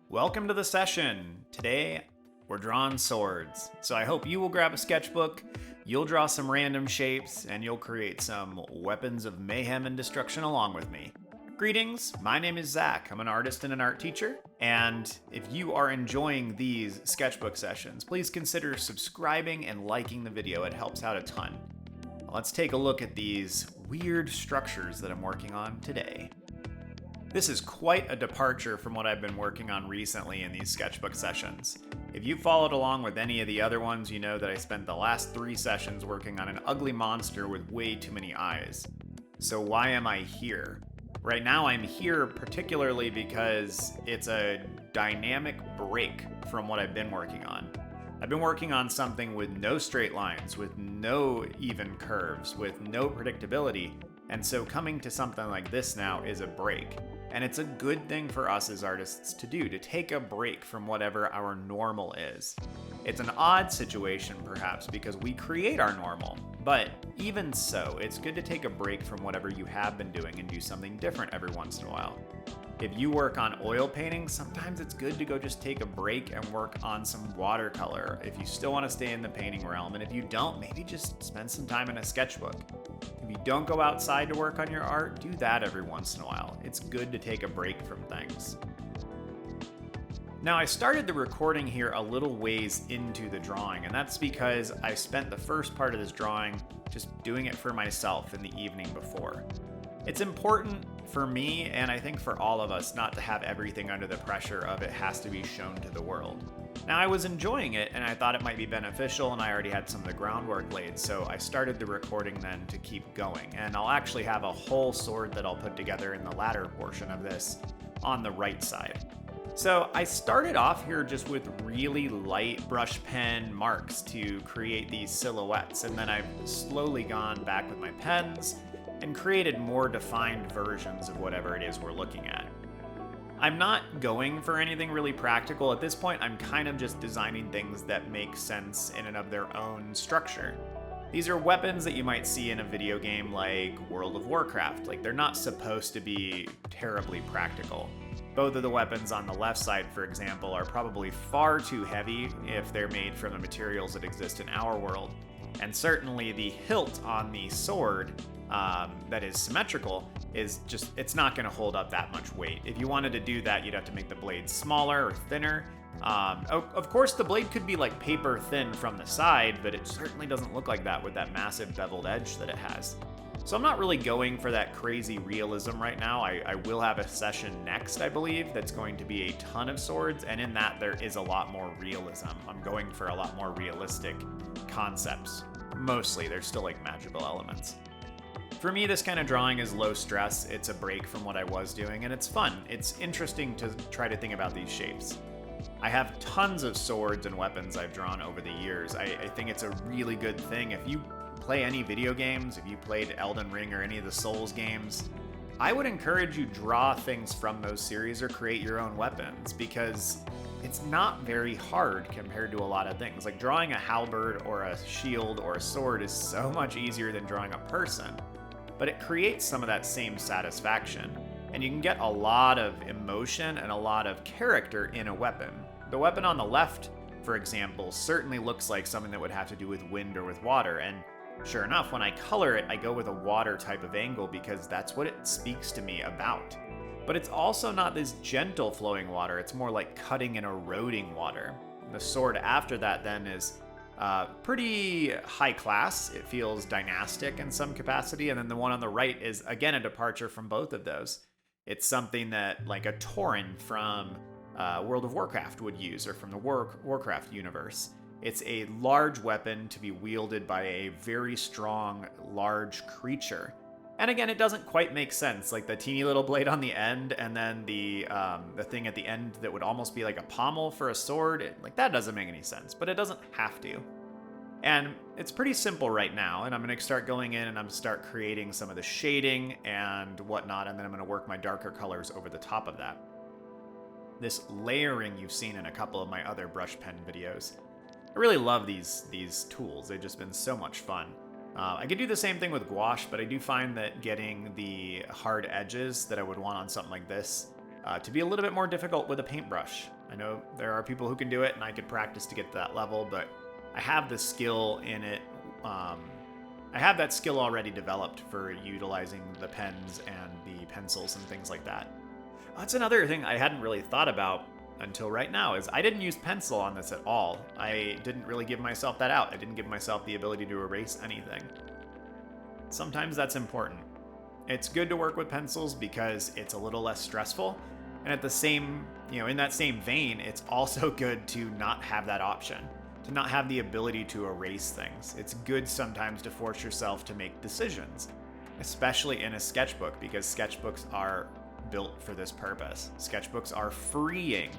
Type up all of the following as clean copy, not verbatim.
Welcome to the session. Today, we're drawing swords. So I hope you will grab a sketchbook, you'll draw some random shapes, and you'll create some weapons of mayhem and destruction along with me. Greetings, my name is Zach. I'm an artist and an art teacher. And if you are enjoying these sketchbook sessions, please consider subscribing and liking the video. It helps out a ton. Let's take a look at these weird structures that I'm working on today. This is quite a departure from what I've been working on recently in these sketchbook sessions. If you followed along with any of the other ones, you know that I spent the last 3 sessions working on an ugly monster with way too many eyes. So why am I here? Right now I'm here particularly because it's a dynamic break from what I've been working on. I've been working on something with no straight lines, with no even curves, with no predictability, and so coming to something like this now is a break. And it's a good thing for us as artists to do, to take a break from whatever our normal is. It's an odd situation, perhaps, because we create our normal. But even so, it's good to take a break from whatever you have been doing and do something different every once in a while. If you work on oil paintings, sometimes it's good to go just take a break and work on some watercolor if you still want to stay in the painting realm. And if you don't, maybe just spend some time in a sketchbook. If you don't go outside to work on your art, do that every once in a while. It's good to take a break from things. Now, I started the recording here a little ways into the drawing, and that's because I spent the first part of this drawing just doing it for myself in the evening before. It's important for me, and I think for all of us, not to have everything under the pressure of it has to be shown to the world. Now, I was enjoying it, and I thought it might be beneficial, and I already had some of the groundwork laid, so I started the recording then to keep going. And I'll actually have a whole sword that I'll put together in the latter portion of this on the right side. So I started off here just with really light brush pen marks to create these silhouettes, and then I've slowly gone back with my pens and created more defined versions of whatever it is we're looking at. I'm not going for anything really practical. At this point, I'm kind of just designing things that make sense in and of their own structure. These are weapons that you might see in a video game like World of Warcraft. Like, they're not supposed to be terribly practical. Both of the weapons on the left side, for example, are probably far too heavy if they're made from the materials that exist in our world. And certainly the hilt on the sword that is symmetrical is just, it's not going to hold up that much weight. If you wanted to do that, you'd have to make the blade smaller or thinner. Of course, the blade could be like paper thin from the side, but it certainly doesn't look like that with that massive beveled edge that it has. So I'm not really going for that crazy realism right now. I will have a session next, I believe, that's going to be a ton of swords, and in that there is a lot more realism. I'm going for a lot more realistic concepts. Mostly, there's still like magical elements. For me, this kind of drawing is low stress. It's a break from what I was doing, and it's fun. It's interesting to try to think about these shapes. I have tons of swords and weapons I've drawn over the years. I think it's a really good thing. If you play any video games, if you played Elden Ring or any of the Souls games, I would encourage you draw things from those series or create your own weapons, because it's not very hard compared to a lot of things. Like, drawing a halberd or a shield or a sword is so much easier than drawing a person, but it creates some of that same satisfaction. And you can get a lot of emotion and a lot of character in a weapon. The weapon on the left, for example, certainly looks like something that would have to do with wind or with water, and sure enough, when I color it, I go with a water type of angle because that's what it speaks to me about. But it's also not this gentle flowing water, it's more like cutting and eroding water. The sword after that then is pretty high class. It feels dynastic in some capacity, and then the one on the right is again a departure from both of those. It's something that like a Tauren from World of Warcraft would use, or from the Warcraft universe. It's a large weapon to be wielded by a very strong, large creature. And again, it doesn't quite make sense, like the teeny little blade on the end, and then the thing at the end that would almost be like a pommel for a sword. Like, that doesn't make any sense, but it doesn't have to. And it's pretty simple right now, and I'm going to start going in and I'm going to start creating some of the shading and whatnot, and then I'm going to work my darker colors over the top of that. This layering you've seen in a couple of my other brush pen videos. I really love these tools. They've just been so much fun. I could do the same thing with gouache, but I do find that getting the hard edges that I would want on something like this to be a little bit more difficult with a paintbrush. I know there are people who can do it, and I could practice to get to that level, but I have the skill in it. I have that skill already developed for utilizing the pens and the pencils and things like that. That's another thing I hadn't really thought about until right now, is I didn't use pencil on this at all. I didn't really give myself that out. I didn't give myself the ability to erase anything. Sometimes that's important. It's good to work with pencils because it's a little less stressful. And at the same, in that same vein, it's also good to not have that option, to not have the ability to erase things. It's good sometimes to force yourself to make decisions, especially in a sketchbook, because sketchbooks are built for this purpose. Sketchbooks are freeing.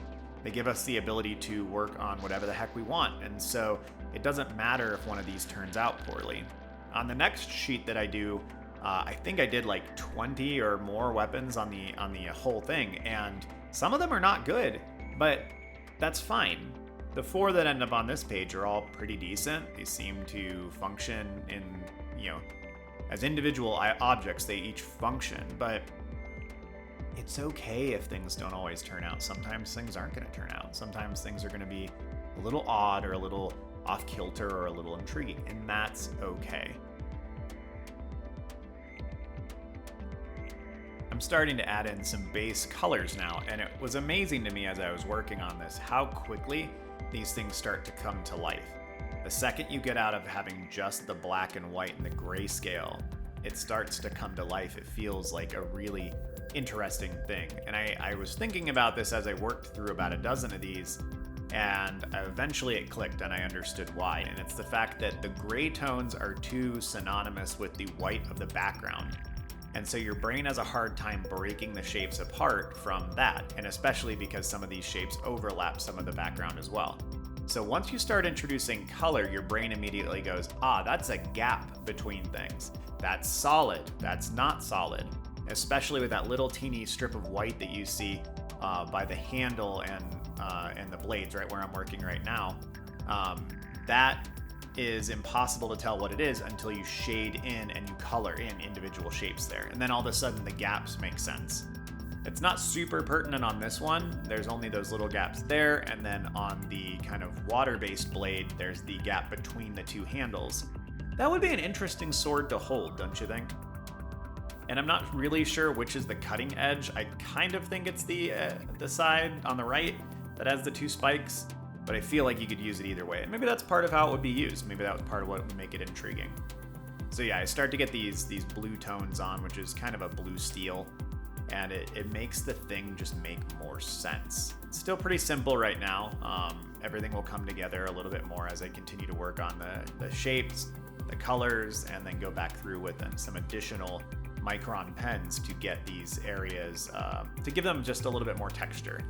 They give us the ability to work on whatever the heck we want, and so it doesn't matter if one of these turns out poorly. On the next sheet that I do, I think I did like 20 or more weapons on the whole thing, and some of them are not good, but that's fine. The 4 that end up on this page are all pretty decent. They seem to function in, as individual objects, they each function, but it's okay if things don't always turn out. Sometimes things aren't going to turn out. Sometimes things are going to be a little odd or a little off kilter or a little intriguing, and that's okay. I'm starting to add in some base colors now, and it was amazing to me as I was working on this how quickly these things start to come to life. The second you get out of having just the black and white and the grayscale, it starts to come to life. It feels like a really interesting thing. And I was thinking about this as I worked through about a dozen of these, and eventually it clicked and I understood why. And it's the fact that the gray tones are too synonymous with the white of the background. And so your brain has a hard time breaking the shapes apart from that, and especially because some of these shapes overlap some of the background as well. So once you start introducing color, your brain immediately goes, that's a gap between things. That's solid, that's not solid. Especially with that little teeny strip of white that you see by the handle and the blades right where I'm working right now. That is impossible to tell what it is until you shade in and you color in individual shapes there. And then all of a sudden the gaps make sense. It's not super pertinent on this one. There's only those little gaps there. And then on the kind of water-based blade, there's the gap between the 2 handles. That would be an interesting sword to hold, don't you think? And I'm not really sure which is the cutting edge. I kind of think it's the side on the right that has the 2 spikes, but I feel like you could use it either way. And maybe that's part of how it would be used. Maybe that was part of what would make it intriguing. So yeah, I start to get these blue tones on, which is kind of a blue steel, and it makes the thing just make more sense. It's still pretty simple right now. Everything will come together a little bit more as I continue to work on the shapes, the colors, and then go back through with some additional Micron pens to get these areas, to give them just a little bit more texture.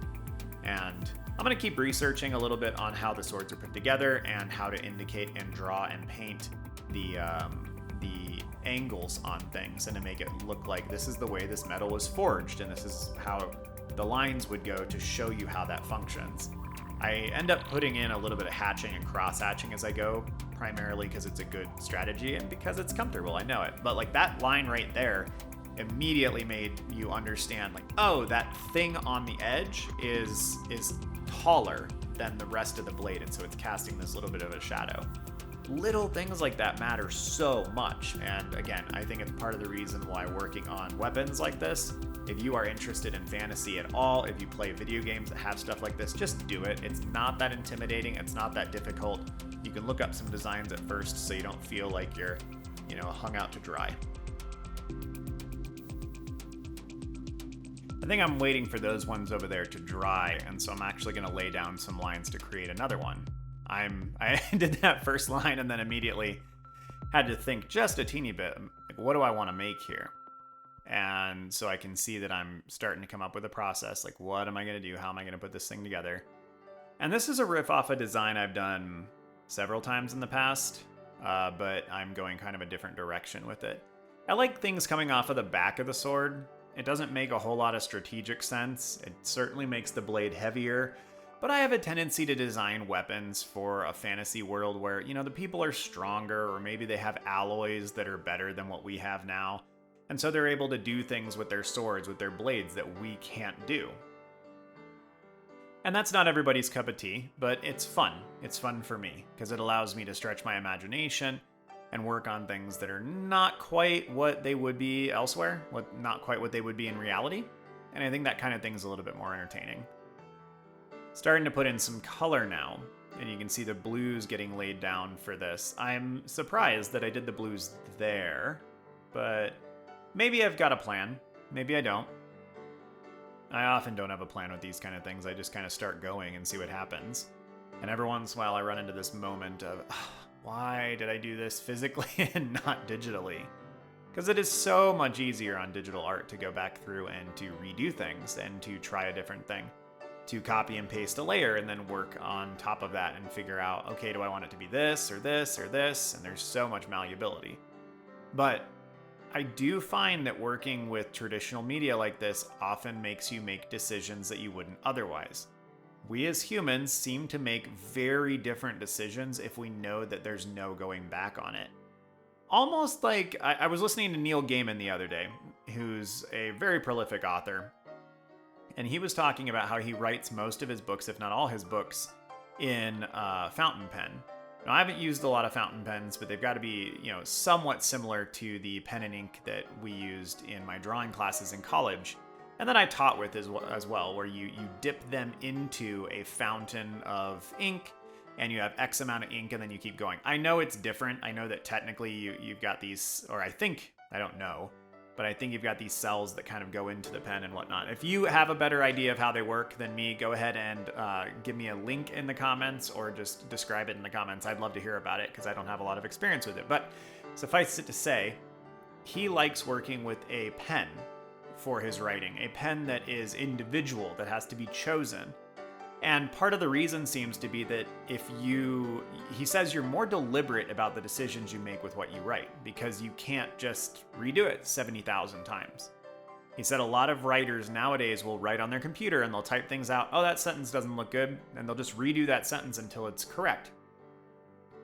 And I'm going to keep researching a little bit on how the swords are put together and how to indicate and draw and paint the angles on things, and to make it look like this is the way this metal was forged and this is how the lines would go to show you how that functions. I end up putting in a little bit of hatching and cross hatching as I go, primarily because it's a good strategy and because it's comfortable. I know it, but like that line right there immediately made you understand, like, oh, that thing on the edge is taller than the rest of the blade, and so it's casting this little bit of a shadow. Little things like that matter so much, and again, I think it's part of the reason why working on weapons like this, if you are interested in fantasy at all, if you play video games that have stuff like this, just do it. It's not that intimidating, it's not that difficult. You can look up some designs at first so you don't feel like you're, hung out to dry. I think I'm waiting for those ones over there to dry, and so I'm actually going to lay down some lines to create another one. I did that first line and then immediately had to think just a teeny bit, like, what do I want to make here? And so I can see that I'm starting to come up with a process, like, what am I going to do? How am I going to put this thing together? And this is a riff off a design I've done several times in the past, but I'm going kind of a different direction with it. I like things coming off of the back of the sword. It doesn't make a whole lot of strategic sense. It certainly makes the blade heavier, but I have a tendency to design weapons for a fantasy world where, the people are stronger, or maybe they have alloys that are better than what we have now. And so they're able to do things with their swords, with their blades, that we can't do. And that's not everybody's cup of tea, but it's fun. It's fun for me, because it allows me to stretch my imagination and work on things that are not quite what they would be elsewhere, not quite what they would be in reality. And I think that kind of thing is a little bit more entertaining. Starting to put in some color now, and you can see the blues getting laid down for this. I'm surprised that I did the blues there, but maybe I've got a plan. Maybe I don't. I often don't have a plan with these kind of things. I just kind of start going and see what happens. And every once in a while I run into this moment of, why did I do this physically and not digitally? Because it is so much easier on digital art to go back through and to redo things and to try a different thing. To copy and paste a layer and then work on top of that and figure out, okay, do I want it to be this or this or this? And there's so much malleability. But I do find that working with traditional media like this often makes you make decisions that you wouldn't otherwise. We as humans seem to make very different decisions if we know that there's no going back on it. Almost like, I was listening to Neil Gaiman the other day, who's a very prolific author, and he was talking about how he writes most of his books, if not all his books, in fountain pen. Now, I haven't used a lot of fountain pens, but they've got to be, somewhat similar to the pen and ink that we used in my drawing classes in college, and that I taught with as well, where you dip them into a fountain of ink, and you have X amount of ink, and then you keep going. I know it's different. I know that technically you've got these, or I don't know, but I think you've got these cells that kind of go into the pen and whatnot. If you have a better idea of how they work than me, go ahead and give me a link in the comments or just describe it in the comments. I'd love to hear about it because I don't have a lot of experience with it. But suffice it to say, he likes working with a pen for his writing, a pen that is individual, that has to be chosen. And part of the reason seems to be that he says you're more deliberate about the decisions you make with what you write, because you can't just redo it 70,000 times. He said a lot of writers nowadays will write on their computer and they'll type things out, oh, that sentence doesn't look good, and they'll just redo that sentence until it's correct.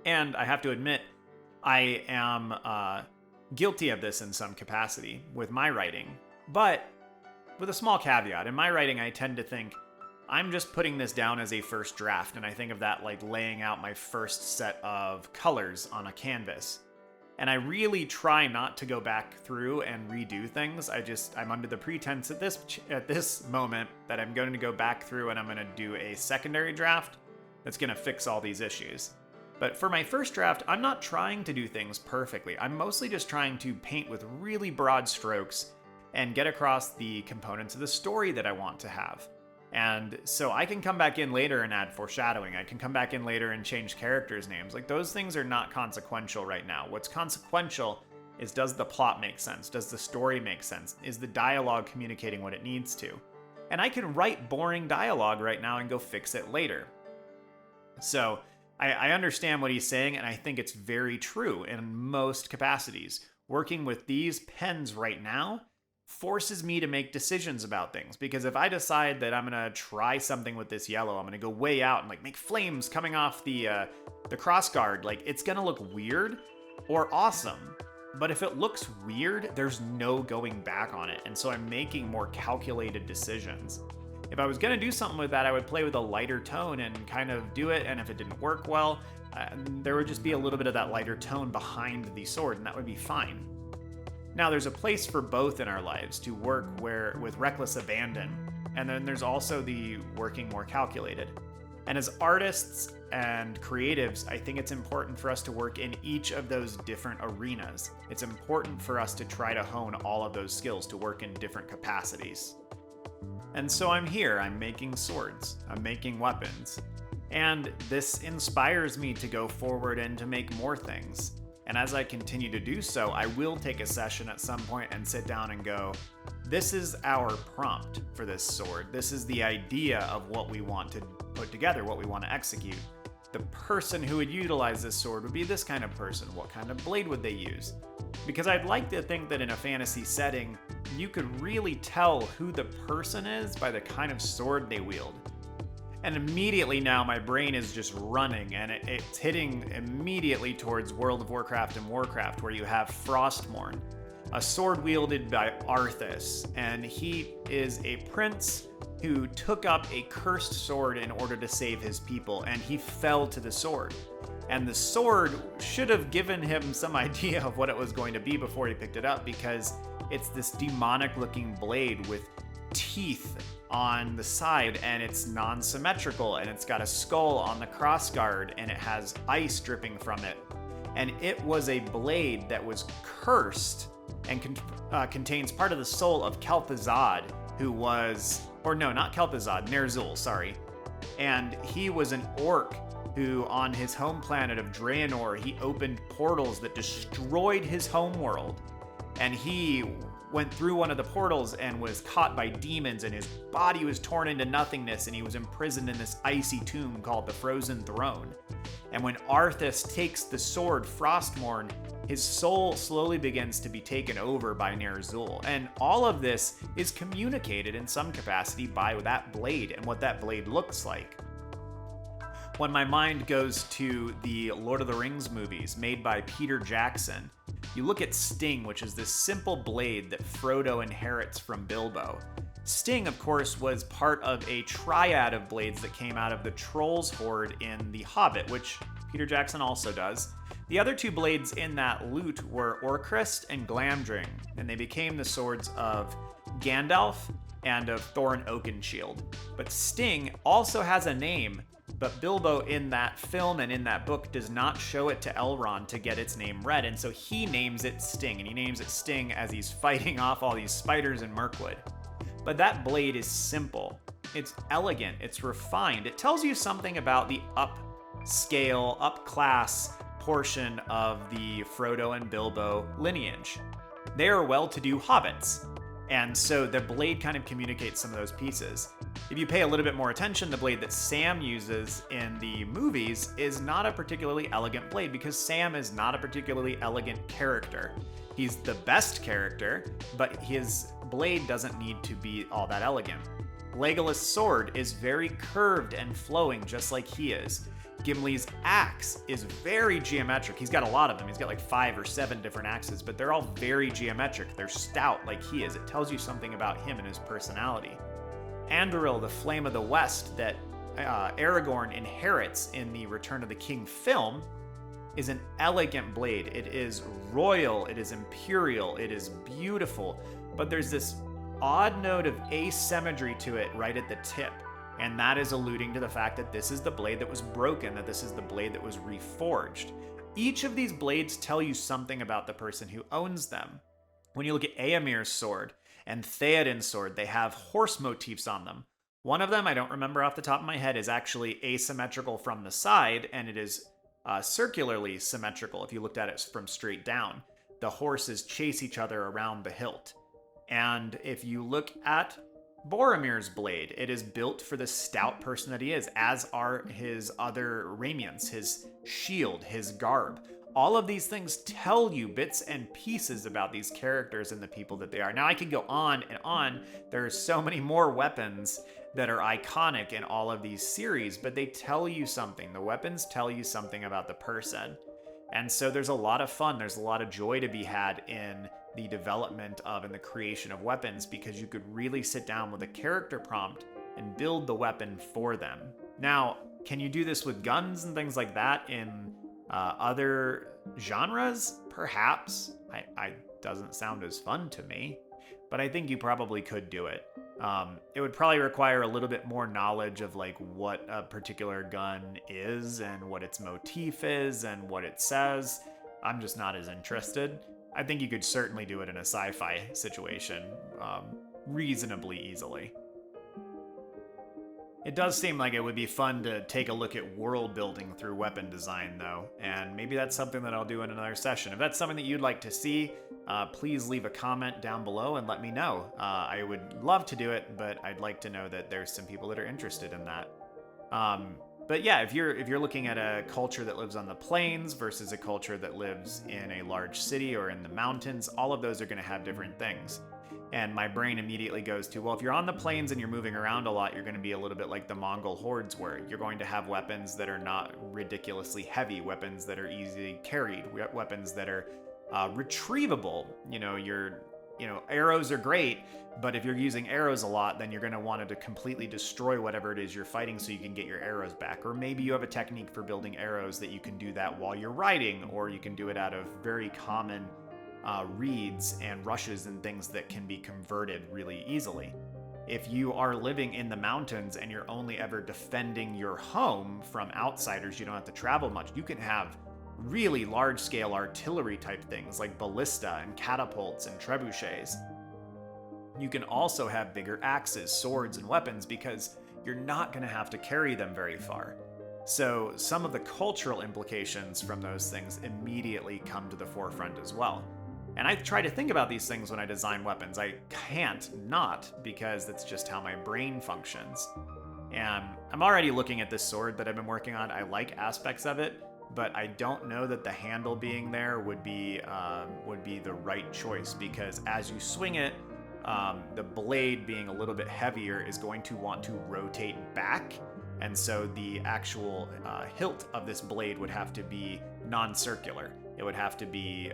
And I have to admit, I am guilty of this in some capacity with my writing, but with a small caveat. In my writing, I tend to think, I'm just putting this down as a first draft, and I think of that like laying out my first set of colors on a canvas. And I really try not to go back through and redo things. I'm under the pretense at this moment that I'm going to go back through and I'm going to do a secondary draft that's going to fix all these issues. But for my first draft, I'm not trying to do things perfectly. I'm mostly just trying to paint with really broad strokes and get across the components of the story that I want to have. And so I can come back in later and add foreshadowing. I can come back in later and change characters' names. Like, those things are not consequential right now. What's consequential is, does the plot make sense? Does the story make sense? Is the dialogue communicating what it needs to? And I can write boring dialogue right now and go fix it later. So I understand what he's saying, and I think it's very true in most capacities. Working with these pens right now forces me to make decisions about things, because if I decide that I'm gonna try something with this yellow, I'm gonna go way out and like make flames coming off the crossguard, like, it's gonna look weird or awesome. But if it looks weird, there's no going back on it, and so I'm making more calculated decisions. If I was gonna do something with that, I would play with a lighter tone and kind of do it, and if it didn't work well, there would just be a little bit of that lighter tone behind the sword, and that would be fine. Now, there's a place for both in our lives, to work with reckless abandon, and then there's also the working more calculated. And as artists and creatives, I think it's important for us to work in each of those different arenas. It's important for us to try to hone all of those skills, to work in different capacities. And so I'm here, I'm making swords, I'm making weapons, and this inspires me to go forward and to make more things. And as I continue to do so, I will take a session at some point and sit down and go, this is our prompt for this sword. This is the idea of what we want to put together, what we want to execute. The person who would utilize this sword would be this kind of person. What kind of blade would they use? Because I'd like to think that in a fantasy setting, you could really tell who the person is by the kind of sword they wield. And immediately now my brain is just running, and it's hitting immediately towards World of Warcraft and Warcraft, where you have Frostmourne, a sword wielded by Arthas, and he is a prince who took up a cursed sword in order to save his people, and he fell to the sword. And the sword should have given him some idea of what it was going to be before he picked it up, because it's this demonic-looking blade with teeth on the side, and it's non-symmetrical, and it's got a skull on the crossguard, and it has ice dripping from it. And it was a blade that was cursed and contains part of the soul of Kel'Thuzad, who was... or no, not Kel'Thuzad, Ner'zhul, sorry. And he was an orc who, on his home planet of Draenor, he opened portals that destroyed his homeworld. And he went through one of the portals and was caught by demons, and his body was torn into nothingness, and he was imprisoned in this icy tomb called the Frozen Throne. And when Arthas takes the sword Frostmourne, his soul slowly begins to be taken over by Ner'zhul. And all of this is communicated in some capacity by that blade and what that blade looks like. When my mind goes to the Lord of the Rings movies made by Peter Jackson, you look at Sting, which is this simple blade that Frodo inherits from Bilbo. Sting, of course, was part of a triad of blades that came out of the Trolls Horde in The Hobbit, which Peter Jackson also does. The other two blades in that loot were Orcrist and Glamdring, and they became the swords of Gandalf and of Thorin Oakenshield. But Sting also has a name, but Bilbo in that film and in that book does not show it to Elrond to get its name read, and so he names it Sting, and he names it Sting as he's fighting off all these spiders in Mirkwood. But that blade is simple, it's elegant, it's refined, it tells you something about the upscale, up-class portion of the Frodo and Bilbo lineage. They are well-to-do hobbits, and so the blade kind of communicates some of those pieces. If you pay a little bit more attention, the blade that Sam uses in the movies is not a particularly elegant blade, because Sam is not a particularly elegant character. He's the best character, but his blade doesn't need to be all that elegant. Legolas' sword is very curved and flowing, just like he is. Gimli's axe is very geometric. He's got a lot of them. He's got like 5 or 7 different axes, but they're all very geometric. They're stout like he is. It tells you something about him and his personality. Anduril, the Flame of the West, that Aragorn inherits in the Return of the King film, is an elegant blade. It is royal, it is imperial, it is beautiful, but there's this odd note of asymmetry to it right at the tip. And that is alluding to the fact that this is the blade that was broken, that this is the blade that was reforged. Each of these blades tell you something about the person who owns them. When you look at Eomer's sword and Theoden's sword, they have horse motifs on them. One of them, I don't remember off the top of my head, is actually asymmetrical from the side, and it is circularly symmetrical if you looked at it from straight down. The horses chase each other around the hilt. And if you look at Boromir's blade, it is built for the stout person that he is, as are his other raiments, his shield, his garb. All of these things tell you bits and pieces about these characters and the people that they are. Now, I could go on and on. There are so many more weapons that are iconic in all of these series, but they tell you something. The weapons tell you something about the person. And so there's a lot of fun. There's a lot of joy to be had in the development of and the creation of weapons, because you could really sit down with a character prompt and build the weapon for them. Now, can you do this with guns and things like that in other genres? Perhaps. I doesn't sound as fun to me, but I think you probably could do it. It would probably require a little bit more knowledge of like what a particular gun is and what its motif is and what it says. I'm just not as interested. I think you could certainly do it in a sci-fi situation reasonably easily. It does seem like it would be fun to take a look at world building through weapon design, though, and maybe that's something that I'll do in another session. If that's something that you'd like to see, please leave a comment down below and let me know. I would love to do it, but I'd like to know that there's some people that are interested in that. But yeah, if you're looking at a culture that lives on the plains versus a culture that lives in a large city or in the mountains, all of those are going to have different things. And my brain immediately goes to, well, if you're on the plains and you're moving around a lot, you're going to be a little bit like the Mongol hordes were. You're going to have weapons that are not ridiculously heavy, weapons that are easily carried, weapons that are retrievable. You know, your arrows are great, but if you're using arrows a lot, then you're going to want to completely destroy whatever it is you're fighting so you can get your arrows back. Or maybe you have a technique for building arrows that you can do that while you're riding, or you can do it out of very common reeds and rushes and things that can be converted really easily. If you are living in the mountains and you're only ever defending your home from outsiders, you don't have to travel much. You can have really large-scale artillery type things like ballista and catapults and trebuchets. You can also have bigger axes, swords, and weapons because you're not going to have to carry them very far. So some of the cultural implications from those things immediately come to the forefront as well. And I try to think about these things when I design weapons. I can't not, because that's just how my brain functions. And I'm already looking at this sword that I've been working on. I like aspects of it, but I don't know that the handle being there would be the right choice, because as you swing it, the blade being a little bit heavier is going to want to rotate back. And so the actual hilt of this blade would have to be non-circular. It would have to be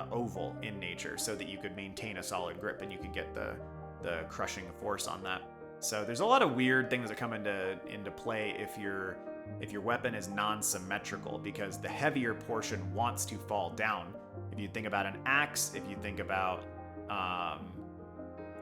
oval in nature so that you could maintain a solid grip and you could get the crushing force on that. So there's a lot of weird things that come into play if your weapon is non-symmetrical, because the heavier portion wants to fall down. If you think about an axe, if you think about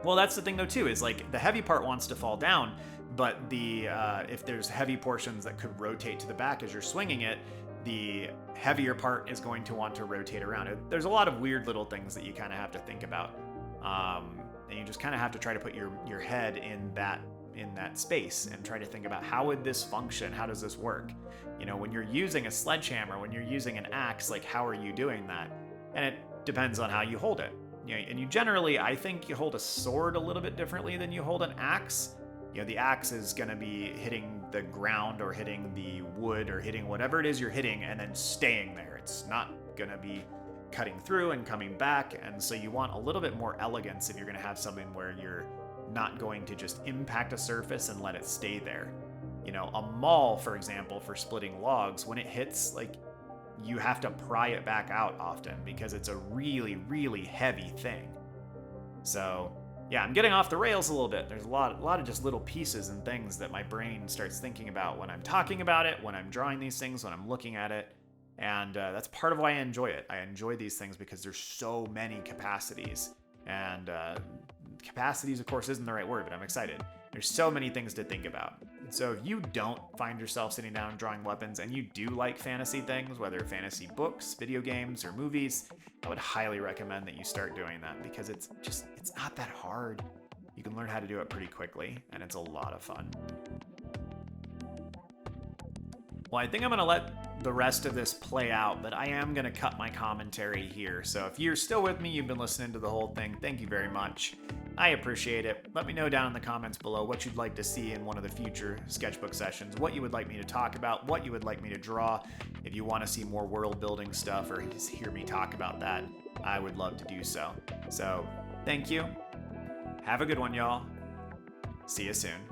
well, that's the thing though too, is like the heavy part wants to fall down, but if there's heavy portions that could rotate to the back as you're swinging it, the heavier part is going to want to rotate around. There's a lot of weird little things that you kind of have to think about, and you just kind of have to try to put your head in that space and try to think about, how would this function? How does this work? When you're using a sledgehammer, when you're using an axe, like how are you doing that? And it depends on how you hold it. And you generally, I think you hold a sword a little bit differently than you hold an axe. The axe is going to be hitting the ground or hitting the wood or hitting whatever it is you're hitting and then staying there. It's not going to be cutting through and coming back. And so you want a little bit more elegance if you're going to have something where you're not going to just impact a surface and let it stay there. A maul, for example, for splitting logs, when it hits, like, you have to pry it back out often because it's a really, really heavy thing. So yeah, I'm getting off the rails a little bit. There's a lot of just little pieces and things that my brain starts thinking about when I'm talking about it, when I'm drawing these things, when I'm looking at it. And that's part of why I enjoy it. I enjoy these things because there's so many capacities. And capacities, of course, isn't the right word, but I'm excited. There's so many things to think about. So if you don't find yourself sitting down and drawing weapons, and you do like fantasy things, whether fantasy books, video games, or movies, I would highly recommend that you start doing that, because it's not that hard. You can learn how to do it pretty quickly, and it's a lot of fun. Well, I think I'm going to let the rest of this play out, but I am going to cut my commentary here. So if you're still with me, you've been listening to the whole thing, thank you very much. I appreciate it. Let me know down in the comments below what you'd like to see in one of the future sketchbook sessions, what you would like me to talk about, what you would like me to draw. If you want to see more world building stuff or just hear me talk about that, I would love to do so. So, thank you. Have a good one, y'all. See you soon.